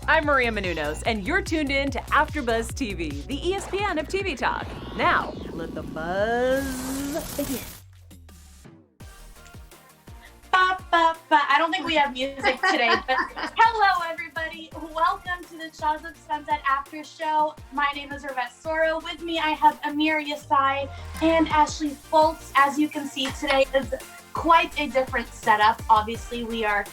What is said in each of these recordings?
I'm Maria Menounos, and you're tuned in to AfterBuzz TV, the ESPN of TV talk. Now, let the buzz begin. I don't think we have music today, but hello, everybody. Welcome to the Shahs of Sunset After Show. My name is Sara. With me, I have Amir Yasai and Ashley Foltz. As you can see, today is quite a different setup. Obviously, we are,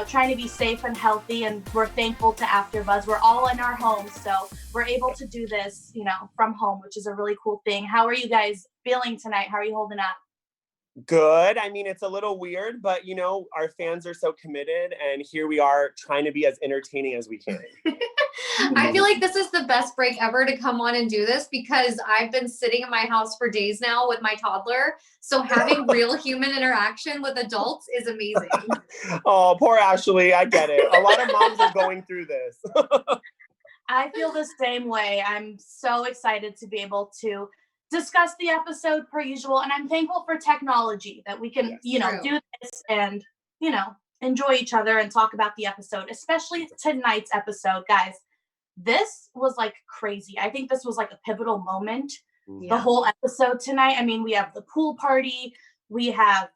trying to be safe and healthy, and we're thankful to AfterBuzz. We're all in our homes, so we're able to do this, from home, which is a really cool thing. How are you guys feeling tonight? How are you holding up? Good. I mean, it's a little weird, but our fans are so committed, and here we are trying to be as entertaining as we can. I feel like this is the best break ever to come on and do this because I've been sitting in my house for days now with my toddler. So having real human interaction with adults is amazing. Oh, poor Ashley. I get it. A lot of moms are going through this. I feel the same way. I'm so excited to be able to discuss the episode per usual, and I'm thankful for technology that we can, do this and, enjoy each other and talk about the episode, especially tonight's episode, guys. This was like crazy. I think this was like a pivotal moment. The whole episode tonight. I mean, we have the pool party. That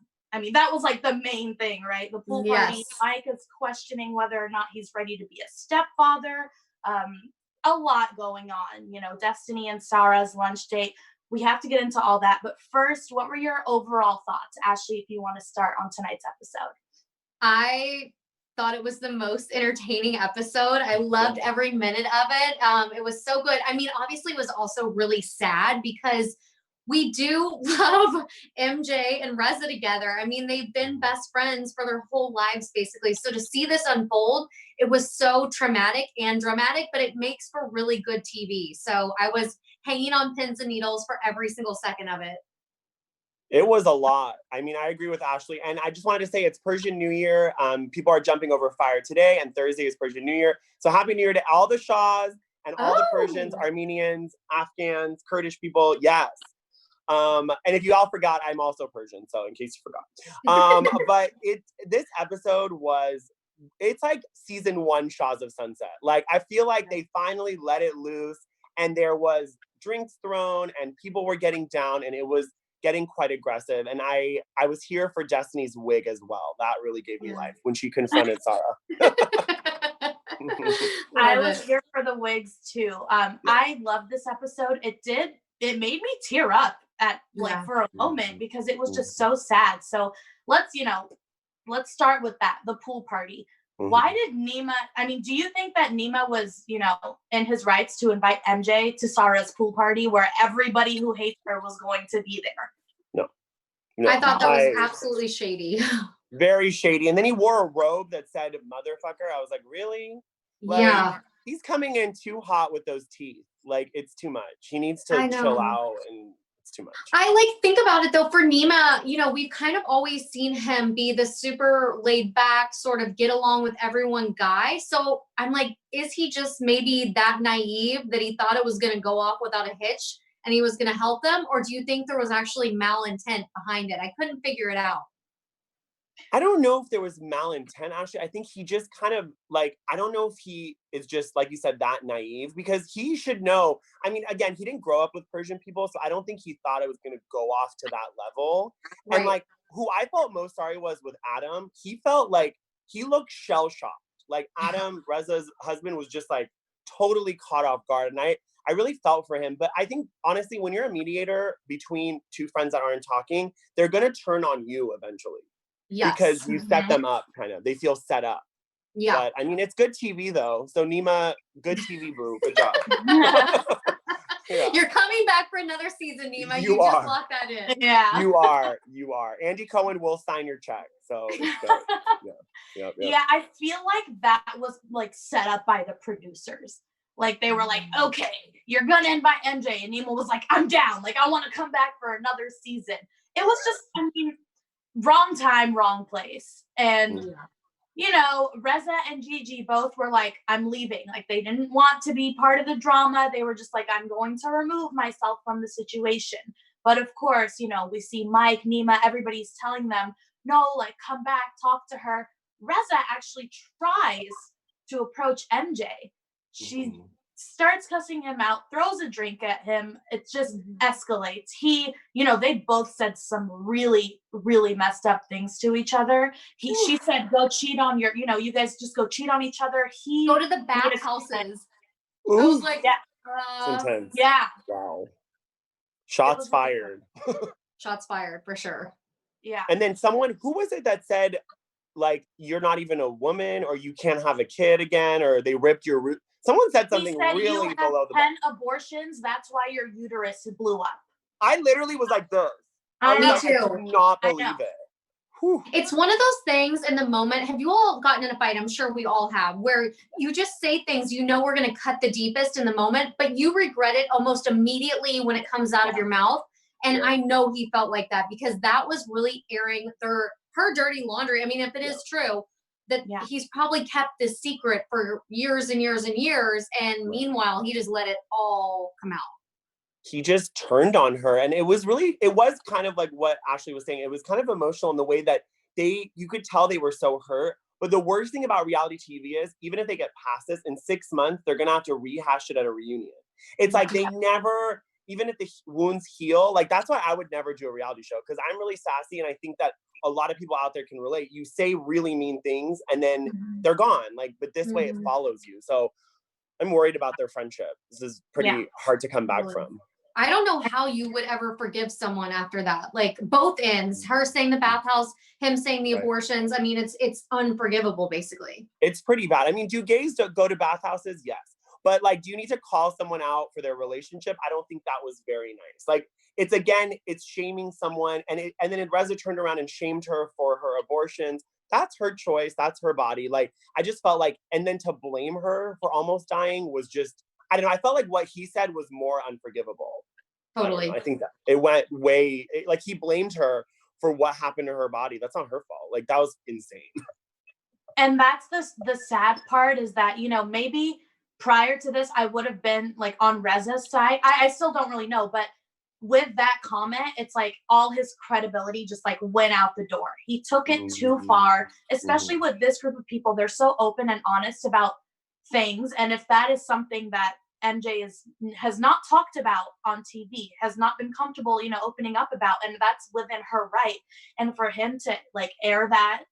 was like the main thing, right? The pool party. Yes. Mike is questioning whether or not he's ready to be a stepfather. A lot going on, Destiney and Sara's lunch date. We have to get into all that. But first, what were your overall thoughts? Ashley, if you want to start on tonight's episode. I thought it was the most entertaining episode. I loved every minute of it. It was so good. I mean, obviously it was also really sad because we do love MJ and Reza together. I mean, they've been best friends for their whole lives, basically. So to see this unfold, it was so traumatic and dramatic, but it makes for really good TV. So I was hanging on pins and needles for every single second of it. It was a lot. I mean, I agree with Ashley. And I just wanted to say it's Persian New Year. People are jumping over fire today, and Thursday is Persian New Year. So Happy New Year to all the Shahs and all the Persians, Armenians, Afghans, Kurdish people. Yes. And if you all forgot, I'm also Persian. So in case you forgot. But this episode it's like season 1 Shahs of Sunset. Like, I feel like they finally let it loose, and there was drinks thrown and people were getting down, and it was getting quite aggressive. And I was here for Destiny's wig as well. That really gave me life when she confronted Sara. I was here for the wigs too. I loved this episode. It made me tear up for a moment because it was just so sad. So let's start with that, the pool party. Why did Nema, do you think that Nema was, in his rights to invite MJ to Sara's pool party where everybody who hates her was going to be there? No. I thought that was absolutely shady. Very shady. And then he wore a robe that said motherfucker. I was like, really? Yeah. He's coming in too hot with those teeth. Like, it's too much. He needs to chill out, and it's too much. I think about it though, for Nema, we've kind of always seen him be the super laid back, sort of get along with everyone guy. So I'm like, is he just maybe that naive that he thought it was going to go off without a hitch and he was going to help them? Or do you think there was actually malintent behind it? I couldn't figure it out. I don't know if there was malintent, actually. I think he just kind of I don't know if he is just, like you said, that naive, because he should know. I mean, again, he didn't grow up with Persian people, so I don't think he thought it was going to go off to that level. Right. And who I felt most sorry was with Adam. He felt like he looked shell-shocked. Like Adam, Reza's husband, was just totally caught off guard. And I really felt for him. But I think, honestly, when you're a mediator between two friends that aren't talking, they're going to turn on you eventually. Yes. Because you set them up, kind of. They feel set up. Yeah. But, it's good TV, though. So, Nema, good TV, boo. Good job. Yeah. You're coming back for another season, Nema. You just locked that in. Yeah. You are. Andy Cohen will sign your check. So, it's good. Yeah, I feel like that was, set up by the producers. They were like, okay, you're going to invite MJ. And Nema was like, I'm down. I want to come back for another season. It was just, wrong time, wrong place. And, Reza and Gigi both were like, I'm leaving. They didn't want to be part of the drama. They were just like, I'm going to remove myself from the situation. But of course, we see Mike, Nema, everybody's telling them, no, come back, talk to her. Reza actually tries to approach MJ. She starts cussing him out, throws a drink at him. It just escalates. They both said some really, really messed up things to each other. She said, go cheat on you guys just go cheat on each other. Go to the bathhouses. I was like, It's intense. Yeah. Wow. Shots fired. Shots fired for sure. Yeah. And then who was it that said, like, you're not even a woman, or you can't have a kid again, or they ripped your root? Someone said something really you have below the 10 abortions, that's why your uterus blew up. I literally was like this. I know. I could not believe it. Whew. It's one of those things in the moment. Have you all gotten in a fight? I'm sure we all have, where you just say things, we're going to cut the deepest in the moment, but you regret it almost immediately when it comes out of your mouth. And I know he felt like that because that was really airing her dirty laundry. I mean, if it is true that he's probably kept this secret for years and years and years, and meanwhile, he just let it all come out. He just turned on her, and it was kind of like what Ashley was saying. It was kind of emotional in the way that you could tell they were so hurt. But the worst thing about reality TV is, even if they get past this, in 6 months, they're going to have to rehash it at a reunion. It's like they never, even if the wounds heal, like that's why I would never do a reality show, because I'm really sassy, and I think that a lot of people out there can relate. You say really mean things, and then they're gone. Like, but this way it follows you. So I'm worried about their friendship. This is pretty hard to come back from. I don't know how you would ever forgive someone after that. Like both ends, her saying the bathhouse, him saying the abortions. I mean, it's unforgivable, basically. It's pretty bad. I mean, do gays go to bathhouses? Yes. But like, do you need to call someone out for their relationship? I don't think that was very nice. Like, it's shaming someone. And then Reza turned around and shamed her for her abortions. That's her choice. That's her body. Like, I just felt like, and then to blame her for almost dying was just, I don't know. I felt like what he said was more unforgivable. Totally. I think that it went like he blamed her for what happened to her body. That's not her fault. Like, that was insane. And that's the sad part is that, maybe prior to this, I would have been like on Reza's side. I still don't really know, but with that comment, it's like all his credibility just like went out the door. He took it too far, especially with this group of people. They're so open and honest about things. And if that is something that MJ has not talked about on TV, has not been comfortable, opening up about, and that's within her right. And for him to like air that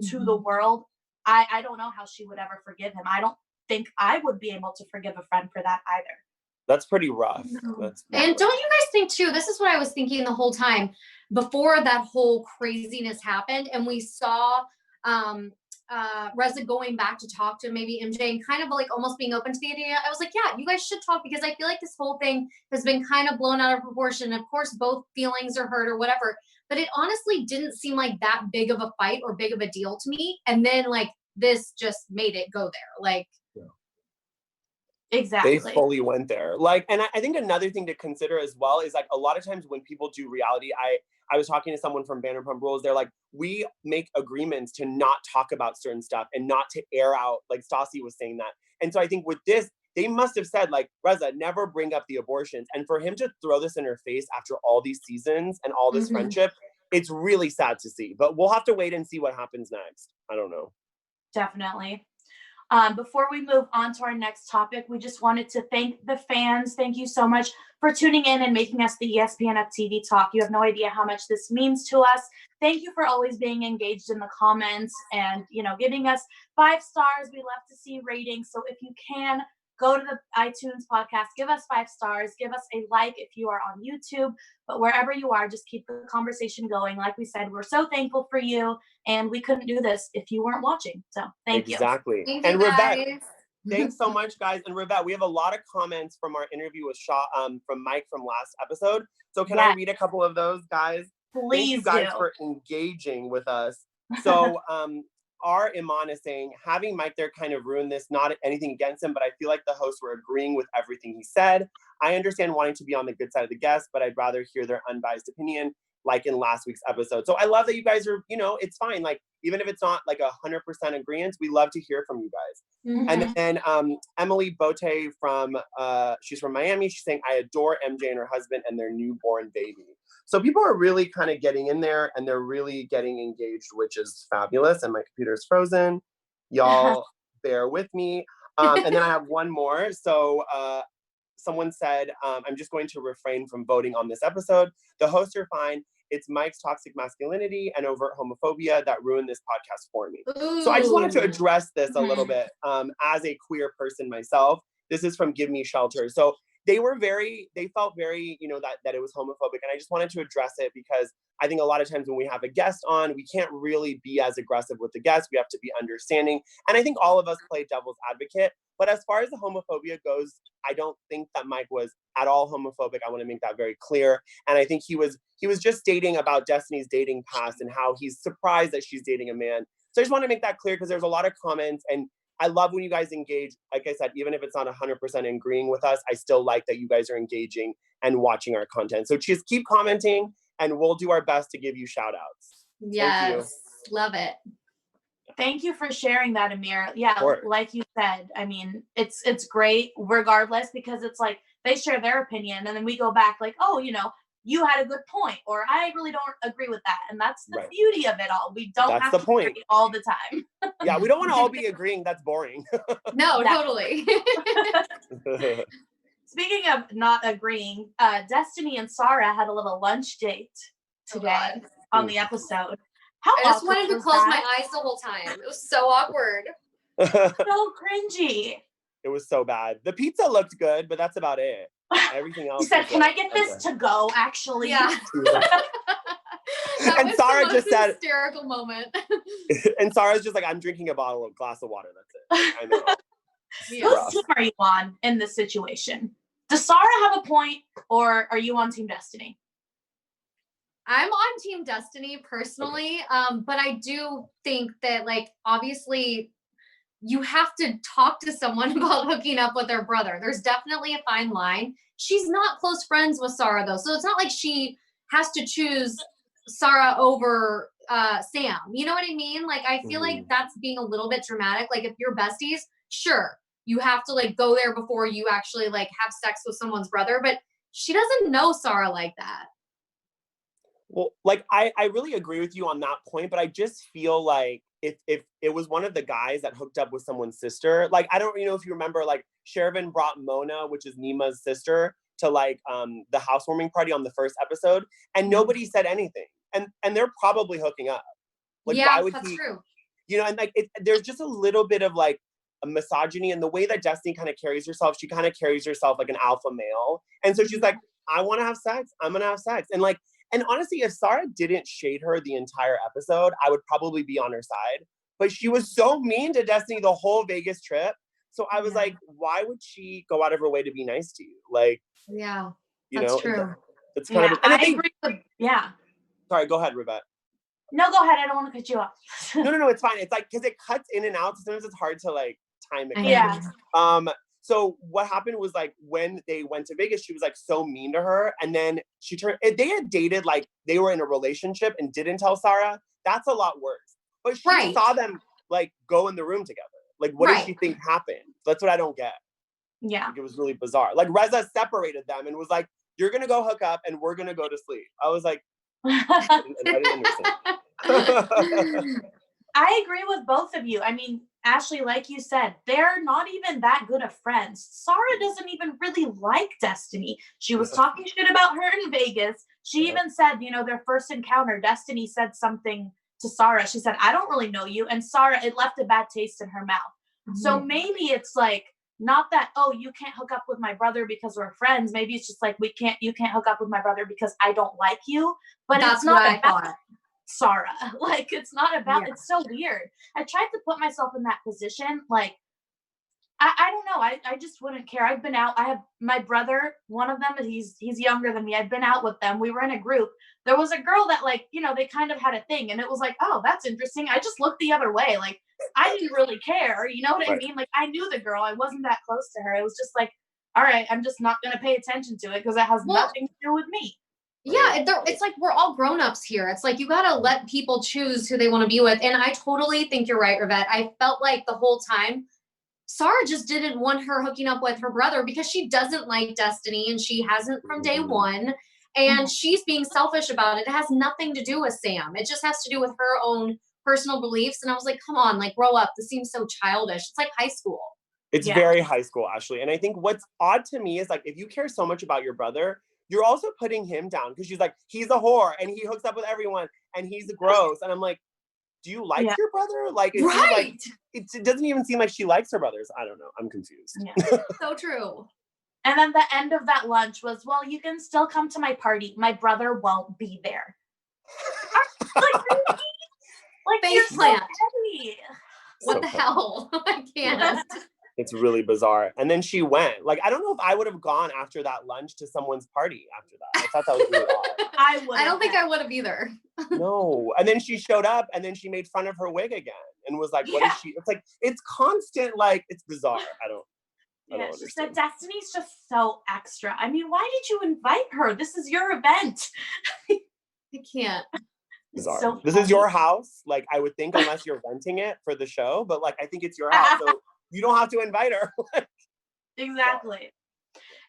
to the world, I don't know how she would ever forgive him. I don't think I would be able to forgive a friend for that either. That's pretty rough. And don't you guys think too, this is what I was thinking the whole time before that whole craziness happened and we saw Reza going back to talk to maybe MJ and kind of like almost being open to the idea. I was like, yeah, you guys should talk, because I feel like this whole thing has been kind of blown out of proportion. Of course, both feelings are hurt or whatever, but it honestly didn't seem like that big of a fight or big of a deal to me. And then like this just made it go there. Like, exactly. They fully went there. Like, and I think another thing to consider as well is like a lot of times when people do reality, I was talking to someone from Vanderpump Rules. They're like, we make agreements to not talk about certain stuff and not to air out, like Stassi was saying that. And so I think with this, they must have said like, Reza, never bring up the abortions. And for him to throw this in her face after all these seasons and all this friendship, it's really sad to see. But we'll have to wait and see what happens next. I don't know. Definitely. Before we move on to our next topic, we just wanted to thank the fans. Thank you so much for tuning in and making us the ESPN of TV Talk. You have no idea how much this means to us. Thank you for always being engaged in the comments and, giving us 5 stars. We love to see ratings. So if you can, go to the iTunes podcast, give us 5 stars, give us a like if you are on YouTube, but wherever you are, just keep the conversation going. Like we said, we're so thankful for you, and we couldn't do this if you weren't watching. So thank you. Exactly. Thank and you, Rivette, thanks so much, guys. And Rivette, we have a lot of comments from our interview with from Mike from last episode. So can I read a couple of those, guys? Please. Thank you guys for engaging with us. So our Iman is saying, having Mike there kind of ruined this, not anything against him, but I feel like the hosts were agreeing with everything he said. I understand wanting to be on the good side of the guest, but I'd rather hear their unbiased opinion, like in last week's episode. So I love that you guys are, it's fine. Like, even if it's not like 100% agreement, we love to hear from you guys. And then Emily Bote she's from Miami. She's saying, I adore MJ and her husband and their newborn baby. So people are really kind of getting in there and they're really getting engaged, which is fabulous. And my computer is frozen. Y'all bear with me. And then I have one more. So someone said, I'm just going to refrain from voting on this episode. The hosts are fine. It's Mike's toxic masculinity and overt homophobia that ruined this podcast for me. Ooh. So I just wanted to address this a little bit as a queer person myself. This is from Give Me Shelter. So they felt very, that it was homophobic. And I just wanted to address it because I think a lot of times when we have a guest on, we can't really be as aggressive with the guest. We have to be understanding. And I think all of us play devil's advocate. But as far as the homophobia goes, I don't think that Mike was at all homophobic. I want to make that very clear. And I think he was just stating about Destiny's dating past and how he's surprised that she's dating a man. So I just want to make that clear because there's a lot of comments, and I love when you guys engage. Like I said, even if it's not 100% agreeing with us, I still like that you guys are engaging and watching our content. So just keep commenting and we'll do our best to give you shout outs. Yes, love it. Thank you for sharing that, Amir. Yeah, like you said, I mean, it's great regardless, because it's like they share their opinion and then we go back like, oh, you had a good point, or I really don't agree with that. And that's the beauty of it all. We don't have to agree all the time. Yeah, we don't want to all be agreeing. That's boring. No, totally. Speaking of not agreeing, Destiney and Sara had a little lunch date today on the episode. I just wanted to close my eyes the whole time. It was so awkward. So cringy. It was so bad. The pizza looked good, but that's about it. Everything else. He said, "Can I get this to go?" Actually, yeah. And Sara just said, hysterical moment. And Sara's just like, "I'm drinking a glass of water. That's it." I know. Whose team are you on in this situation? Does Sara have a point, or are you on Team Destiney? I'm on Team Destiney personally, but I do think that, like, obviously you have to talk to someone about hooking up with their brother. There's definitely a fine line. She's not close friends with Sara, though, so it's not like she has to choose Sara over Sam. You know what I mean? Like, I feel like that's being a little bit dramatic. Like, if you're besties, sure, you have to, like, go there before you actually, like, have sex with someone's brother, but she doesn't know Sara like that. Well, like, I really agree with you on that point, but I just feel like if it was one of the guys that hooked up with someone's sister, like, I don't know if you remember, like, Shervin brought Mona, which is Nema's sister, to, like, the housewarming party on the first episode, and nobody said anything. And they're probably hooking up. Like, yeah, why would that's true. And, like, there's just a little bit of, like, a misogyny in the way that Destiny kind of carries herself. She kind of carries herself like an alpha male. And so she's like, I want to have sex. I'm going to have sex. And, like, and honestly, if Sara didn't shade her the entire episode, I would probably be on her side. But she was so mean to Destiny the whole Vegas trip. So I was like, why would she go out of her way to be nice to you? Like, yeah, that's true. It's kind of. And I agree with, Sorry, go ahead, Rivette. No, go ahead. I don't want to cut you off. No, it's fine. It's like, because it cuts in and out. Sometimes it's hard to, like, time it. Yeah. So what happened was, like, when they went to Vegas, she was, like, so mean to her. And then they had dated, like, they were in a relationship and didn't tell Sara. That's a lot worse. But she saw them, like, go in the room together. Like, what did she think happened? That's what I don't get. Yeah. Like, it was really bizarre. Like, Reza separated them and was like, you're going to go hook up and we're going to go to sleep. I was like, I didn't understand. I agree with both of you. I mean, Ashley, like you said, they're not even that good of friends. Sara doesn't even really like Destiney. She was talking shit about her in Vegas. She even said, their first encounter, Destiney said something to Sara. She said, I don't really know you. And Sara, it left a bad taste in her mouth. Mm-hmm. So maybe it's like, not that, oh, you can't hook up with my brother because we're friends. Maybe it's just like, you can't hook up with my brother because I don't like you. But that's it's not what I about thought. Sara. Like, it's not about, it's so weird. I tried to put myself in that position. Like, I don't know. I just wouldn't care. I've been out. I have my brother, one of them, he's younger than me. I've been out with them. We were in a group. There was a girl that, like, they kind of had a thing. And it was like, oh, that's interesting. I just looked the other way. Like, I didn't really care. You know what I mean? Like, I knew the girl. I wasn't that close to her. It was just like, all right, I'm just not going to pay attention to it because it has nothing to do with me. Yeah, it's like we're all grown-ups here. It's like you got to let people choose who they want to be with. And I totally think you're right, Rivette. I felt like the whole time, Sara just didn't want her hooking up with her brother because she doesn't like Destiney and she hasn't from day one. And she's being selfish about it. It has nothing to do with Sam. It just has to do with her own personal beliefs. And I was like, come on, like grow up. This seems so childish. It's like high school. It's very high school, Ashley. And I think what's odd to me is like, if you care so much about your brother, you're also putting him down because she's like, he's a whore and he hooks up with everyone and he's gross. And I'm like, do you like your brother? Like, it seems like it doesn't even seem like she likes her brothers. I don't know. I'm confused. Yeah. So true. And then the end of that lunch was, well, you can still come to my party. My brother won't be there. Like face plant. So What the hell? I can't. It's really bizarre. And then she went. Like, I don't know if I would have gone after that lunch to someone's party after that. I thought that was really odd. I don't think I would have either. No. And then she showed up and then she made fun of her wig again and was like, what is she? It's like, it's constant, like, it's bizarre. I don't she said, Destiny's just so extra. I mean, why did you invite her? This is your event. I can't. Bizarre. So this is your house. Like, I would think unless you're renting it for the show, but like, I think it's your house. So you don't have to invite her. Exactly.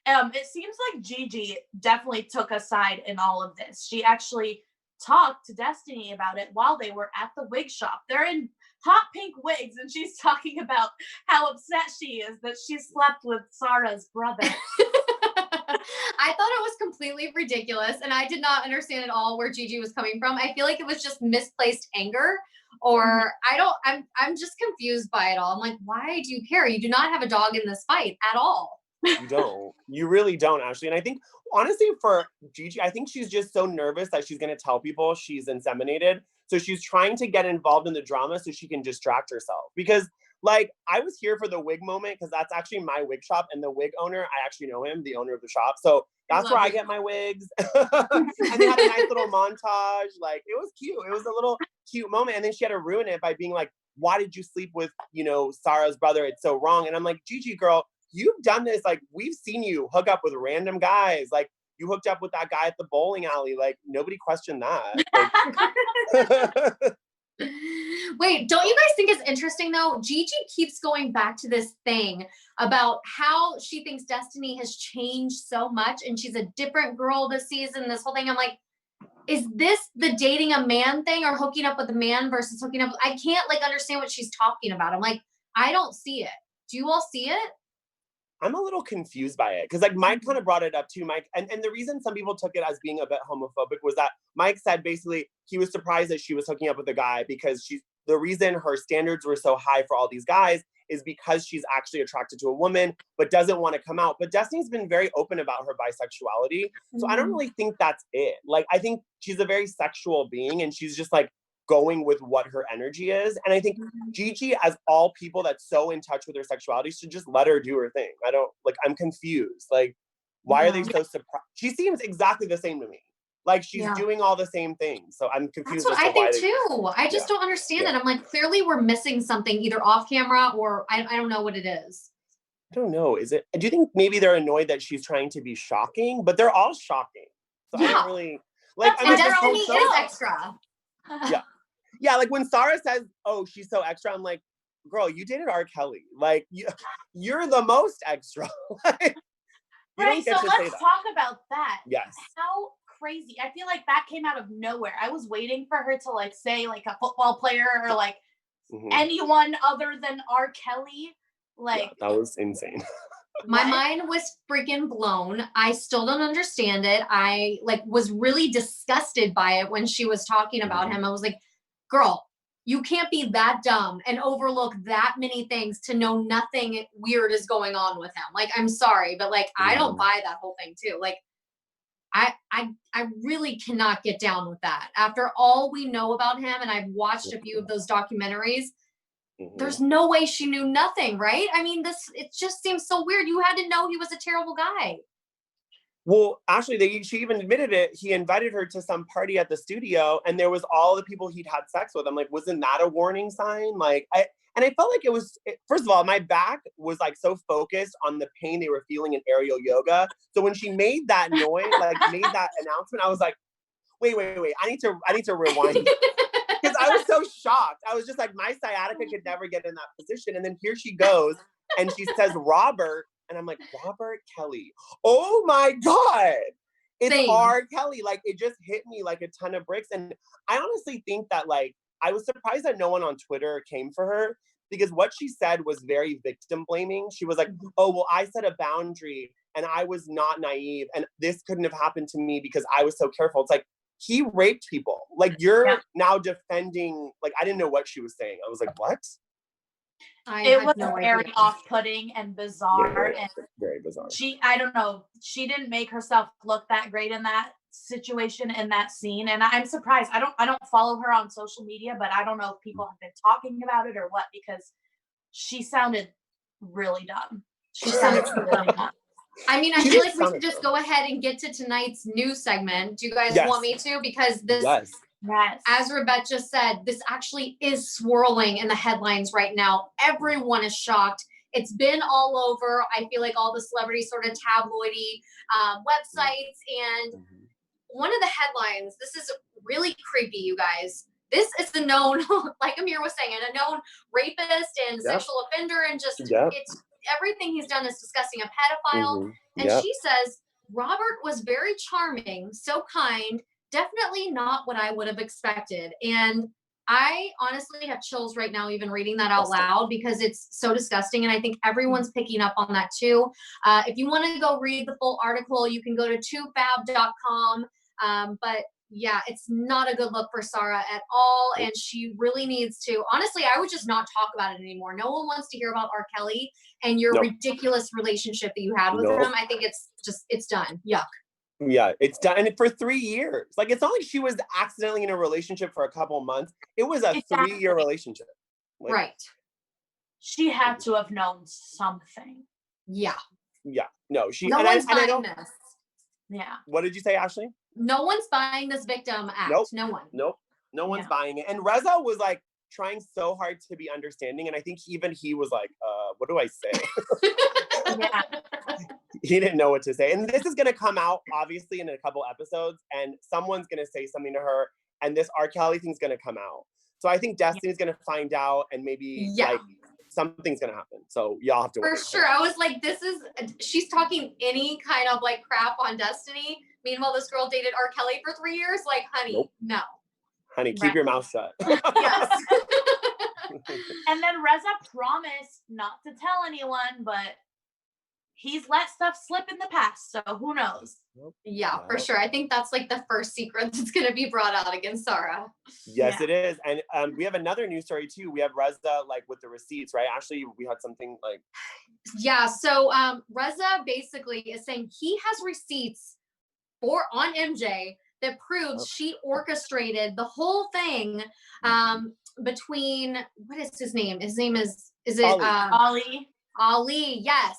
It seems like Gigi definitely took a side in all of this. She actually talked to Destiney about it while they were at the wig shop. They're in hot pink wigs and she's talking about how upset she is that she slept with Sara's brother. I thought it was completely ridiculous and I did not understand at all where Gigi was coming from. I feel like it was just misplaced anger or I'm just confused by it all. I'm like, why do you care? You do not have a dog in this fight at all. You don't. You really don't, Ashley. And I think, honestly, for Gigi, I think she's just so nervous that she's going to tell people she's inseminated. So she's trying to get involved in the drama so she can distract herself. Because, like, I was here for the wig moment because that's actually my wig shop. And the wig owner, I actually know him, the owner of the shop. So that's where I get my wigs. And they had a nice little montage. Like, it was cute. It was a little cute moment. And then she had to ruin it by being like, why did you sleep with, Sara's brother? It's so wrong. And I'm like, Gigi, girl, you've done this. Like, we've seen you hook up with random guys. Like, you hooked up with that guy at the bowling alley. Like, nobody questioned that. Like, wait, don't you guys think it's interesting though? Gigi keeps going back to this thing about how she thinks Destiney has changed so much and she's a different girl this season, this whole thing. I'm like, is this the dating a man thing or hooking up with a man versus hooking up? I can't understand what she's talking about. I'm like, I don't see it. Do you all see it? I'm a little confused by it because Mike kind of brought it up too, Mike. And the reason some people took it as being a bit homophobic was that Mike said basically he was surprised that she was hooking up with a guy because the reason her standards were so high for all these guys is because she's actually attracted to a woman but doesn't want to come out. But Destiny's been very open about her bisexuality. So I don't really think that's it. Like, I think she's a very sexual being and she's just like going with what her energy is. And I think Gigi, as all people that's so in touch with her sexuality, should just let her do her thing. I'm confused. Like, why are they so surprised? She seems exactly the same to me. Like, she's doing all the same things. So I'm confused. That's what I think too. I just don't understand it. I'm like, clearly we're missing something either off camera or I don't know what it is. I don't know. Do you think maybe they're annoyed that she's trying to be shocking? But they're all shocking. So I don't really like. And Destiney is extra. Yeah, like when Sara says, oh, she's so extra, I'm like, girl, you dated R. Kelly. Like, you're the most extra. Like, right, so let's talk about that. Yes. How crazy. I feel like that came out of nowhere. I was waiting for her to say a football player or anyone other than R. Kelly. Like, that was insane. My mind was freaking blown. I still don't understand it. I was really disgusted by it when she was talking about him. I was like, girl, you can't be that dumb and overlook that many things to know nothing weird is going on with him. Like, I'm sorry, but I don't buy that whole thing too. Like, I really cannot get down with that. After all we know about him, and I've watched a few of those documentaries, there's no way she knew nothing, right? I mean, it just seems so weird. You had to know he was a terrible guy. Well, actually, she even admitted it. He invited her to some party at the studio, and there was all the people he'd had sex with. I'm like, wasn't that a warning sign? And I felt like first of all, my back was so focused on the pain they were feeling in aerial yoga. So when she made that noise, made that announcement, I was like, wait, I need to rewind. Because I was so shocked. I was just like, my sciatica could never get in that position. And then here she goes, and she says, Robert. And I'm like, Robert Kelly. Oh my God. It's R. Kelly. It just hit me like a ton of bricks. And I honestly think that I was surprised that no one on Twitter came for her, because what she said was very victim blaming. She was like, oh, well, I set a boundary and I was not naive and this couldn't have happened to me because I was so careful. It's like, he raped people. Like, you're now defending, like, I didn't know what she was saying. I was like, what? It was very off-putting and bizarre. Very bizarre. I don't know, she didn't make herself look that great in that situation, in that scene. And I'm surprised. I don't follow her on social media, but I don't know if people have been talking about it or what, because she sounded really dumb. She sounded really dumb. I mean, I feel like we should just go ahead and get to tonight's news segment. Do you guys want me to? Because this, as Rebecca just said, this actually is swirling in the headlines right now. Everyone is shocked. It's been all over. I feel like all the celebrity sort of tabloidy websites. And one of the headlines, this is really creepy, you guys. This is the known, like Amir was saying, a known rapist and sexual offender, and just it's everything he's done is disgusting. A pedophile. And she says, Robert was very charming, so kind, definitely not what I would have expected. And I honestly have chills right now, even reading that out loud, because it's so disgusting. And I think everyone's picking up on that too. If you want to go read the full article, you can go to twofab.com. But yeah, it's not a good look for Sara at all. And she really needs to, honestly, I would just not talk about it anymore. No one wants to hear about R. Kelly and your ridiculous relationship that you had with him. I think it's done. Yuck. Yeah, it's done. And for 3 years. Like, it's not like she was accidentally in a relationship for a couple months. It was a 3-year relationship. Like, right. She had to have known something. Yeah. Yeah. No, she. No one's buying this. Yeah. What did you say, Ashley? No one's buying this victim act. Nope. No one. Nope. No one's buying it. And Reza was like trying so hard to be understanding. And I think even he was like, what do I say? Yeah. He didn't know what to say. And this is going to come out, obviously, in a couple episodes. And someone's going to say something to her. And this R. Kelly thing's going to come out. So I think Destiny's going to find out. And maybe like something's going to happen. So y'all have to wait. For sure. I was like, she's talking any kind of like crap on Destiney. Meanwhile, this girl dated R. Kelly for 3 years. Like, honey, no. Honey, keep your mouth shut. Yes. And then Reza promised not to tell anyone, but he's let stuff slip in the past. So who knows? Yeah, for sure. I think that's like the first secret that's going to be brought out against Sara. Yes, it is. And we have another news story too. We have Reza like with the receipts, right? Actually, we had something like. Yeah. So Reza basically is saying he has receipts on MJ that proves she orchestrated the whole thing between, what is his name? His name is it Ollie? Ali, yes.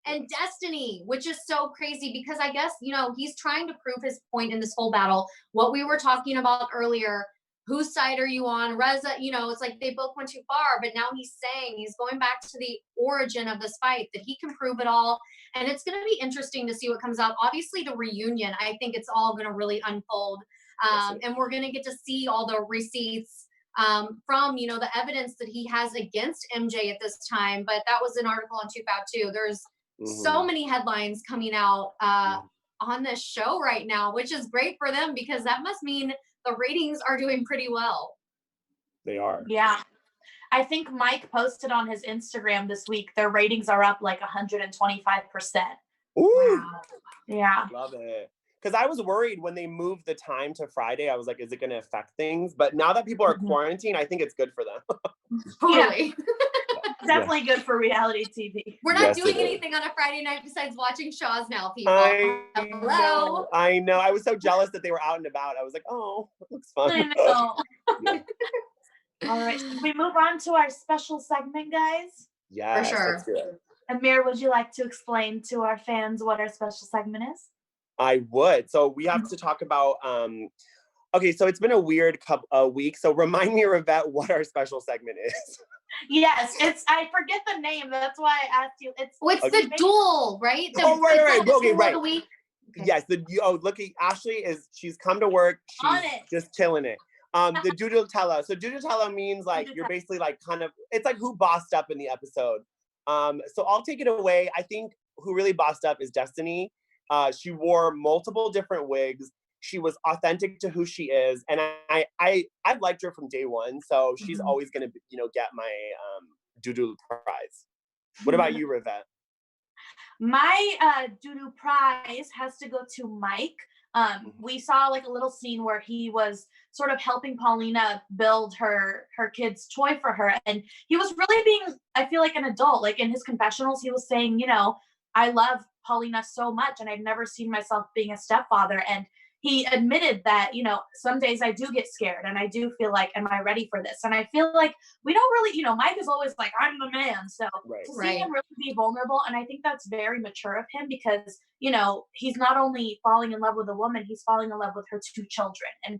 And Destiney, which is so crazy because I guess, he's trying to prove his point in this whole battle. What we were talking about earlier, whose side are you on? Reza, it's like they both went too far, but now he's saying he's going back to the origin of this fight, that he can prove it all. And it's going to be interesting to see what comes out. Obviously, the reunion, I think it's all going to really unfold. And we're going to get to see all the receipts from, the evidence that he has against MJ at this time. But that was an article on 2Fab too. There's so many headlines coming out on this show right now, which is great for them because that must mean the ratings are doing pretty well. They are. Yeah. I think Mike posted on his Instagram this week, their ratings are up like 125%. Ooh. Wow. Yeah. Love it. Because I was worried when they moved the time to Friday. I was like, is it going to affect things? But now that people are quarantined, I think it's good for them. Totally. Definitely good for reality TV. We're not doing anything on a Friday night besides watching Shahs now, people. Hello. I know. I was so jealous that they were out and about. I was like, oh, it looks fun. I know. All right. Should we move on to our special segment, guys? Yeah, for sure. Let's do it. Amir, would you like to explain to our fans what our special segment is? I would. So we have to talk about, okay, so it's been a weird week. So remind me, Rivette, what our special segment is. Yes, I forget the name. That's why I asked you. It's the duel, right? Right. Okay, right. Okay. Yes. Look, Ashley she's come to work. She's just killing it. The Dudutella. So Dudutella means like you're basically like kind of, it's like who bossed up in the episode. So I'll take it away. I think who really bossed up is Destiney. She wore multiple different wigs. She was authentic to who she is, and I've liked her from day one. So she's always gonna, get my doo-doo prize. What about you, Rivette? My doo-doo prize has to go to Mike. We saw like a little scene where he was sort of helping Paulina build her kid's toy for her. And he was really being, I feel like, an adult. Like in his confessionals, he was saying, I love Paulina so much and I've never seen myself being a stepfather. And he admitted that, some days I do get scared and I do feel like, am I ready for this? And I feel like we don't really, Mike is always like, I'm the man. So to see him really be vulnerable, and I think that's very mature of him because, he's not only falling in love with a woman, he's falling in love with her 2 children. And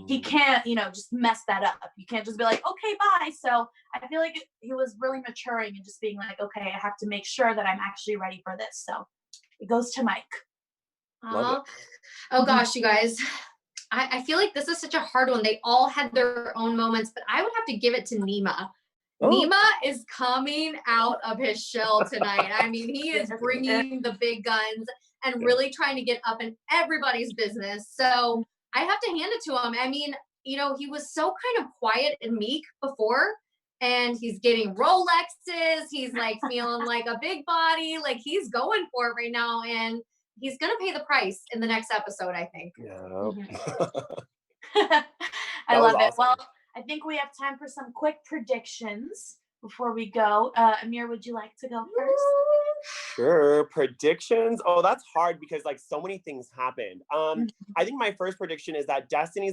he can't, just mess that up. You can't just be like, okay, bye. So I feel like he was really maturing and just being like, okay, I have to make sure that I'm actually ready for this. So it goes to Mike. Oh gosh, you guys. I feel like this is such a hard one. They all had their own moments, but I would have to give it to Nema. Nema is coming out of his shell tonight. I mean, he is bringing the big guns and really trying to get up in everybody's business. So I have to hand it to him. I mean, he was so kind of quiet and meek before, and he's getting Rolexes. He's like feeling like a big body. Like he's going for it right now. And he's going to pay the price in the next episode, I think. Yeah. I love it. Awesome. Well, I think we have time for some quick predictions before we go. Amir, would you like to go first? Sure. Predictions? Oh, that's hard because like so many things happened. I think my first prediction is that Destiney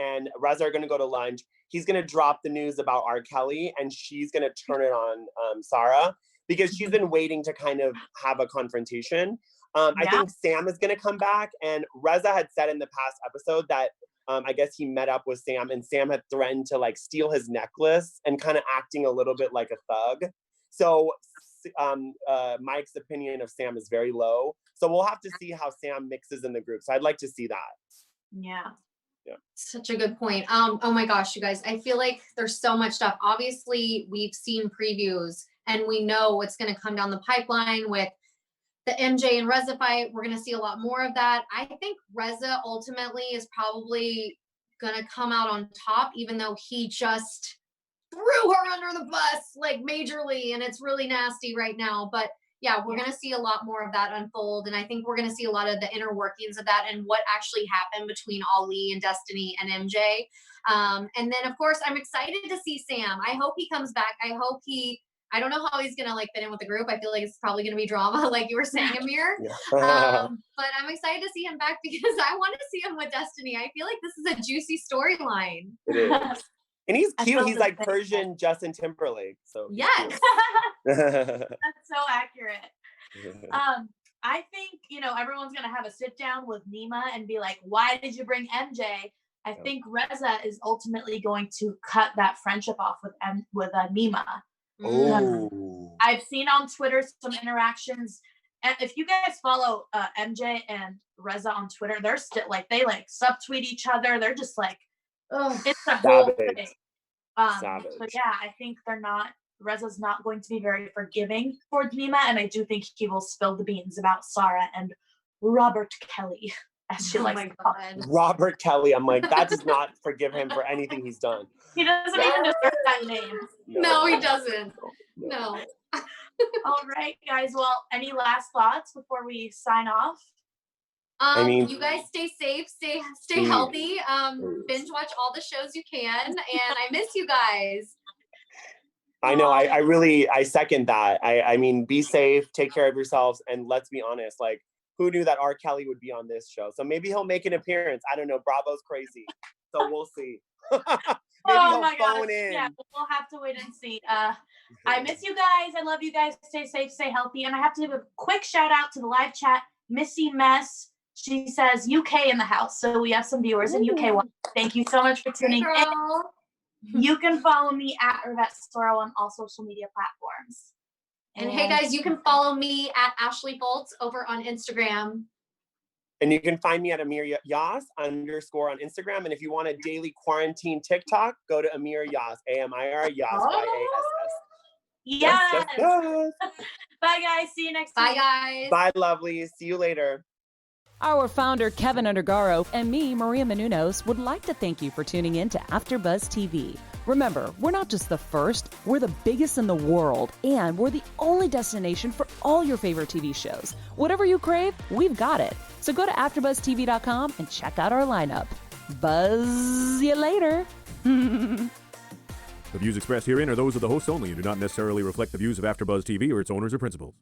and Reza are going to go to lunch. He's going to drop the news about R. Kelly and she's going to turn it on Sara, because she's been waiting to kind of have a confrontation. I think Sam is going to come back, and Reza had said in the past episode that I guess he met up with Sam, and Sam had threatened to like steal his necklace and kind of acting a little bit like a thug. So Mike's opinion of Sam is very low. So we'll have to see how Sam mixes in the group. So I'd like to see that. Yeah. Such a good point. Oh my gosh, you guys, I feel like there's so much stuff. Obviously, we've seen previews and we know what's going to come down the pipeline with the MJ and Reza fight. We're going to see a lot more of that. I think Reza ultimately is probably going to come out on top, even though he just threw her under the bus like majorly, and it's really nasty right now. But yeah, we're going to see a lot more of that unfold. And I think we're going to see a lot of the inner workings of that and what actually happened between Ali and Destiney and MJ. And then, of course, I'm excited to see Sam. I hope he comes back. I don't know how he's going to like fit in with the group. I feel like it's probably going to be drama, like you were saying, Amir. But I'm excited to see him back because I want to see him with Destiney. I feel like this is a juicy storyline. It is. And he's cute. He's like Persian Justin Timberlake. So yes. That's so accurate. I think, everyone's going to have a sit down with Nema and be like, why did you bring MJ? I think Reza is ultimately going to cut that friendship off with Nema. Oh. I've seen on Twitter some interactions. And if you guys follow MJ and Reza on Twitter, they're still like, they like subtweet each other. They're just like, it's a whole thing. So yeah, I think Reza's not going to be very forgiving towards Nema, and I do think he will spill the beans about Sara and Robert Kelly, as she likes to call him. Robert Kelly, I'm like, that does not forgive him for anything he's done. He doesn't even deserve that name. No, he doesn't. No. All right, guys. Well, any last thoughts before we sign off? You guys stay safe, stay healthy. Binge watch all the shows you can, and I miss you guys. I know. I second that. I mean, be safe, take care of yourselves, and let's be honest. Like, who knew that R. Kelly would be on this show? So maybe he'll make an appearance. I don't know. Bravo's crazy, so we'll see. Maybe he'll phone in. Yeah, we'll have to wait and see. I miss you guys. I love you guys. Stay safe, stay healthy, and I have to give a quick shout out to the live chat. Missy Mess. She says UK in the house. So we have some viewers in UK. Thank you so much for tuning in. You can follow me at Rivette on all social media platforms. And hey guys, you can follow me at Ashley Foltz over on Instagram. And you can find me at Amir Yas _ on Instagram. And if you want a daily quarantine TikTok, go to Amir Yas, AMIR Yas, YASS. Yes. Bye guys. See you next time. Bye guys. Bye lovelies. See you later. Our founder, Kevin Undergaro, and me, Maria Menounos, would like to thank you for tuning in to AfterBuzz TV. Remember, we're not just the first, we're the biggest in the world, and we're the only destination for all your favorite TV shows. Whatever you crave, we've got it. So go to AfterBuzzTV.com and check out our lineup. Buzz you later. The views expressed herein are those of the hosts only and do not necessarily reflect the views of AfterBuzz TV or its owners or principals.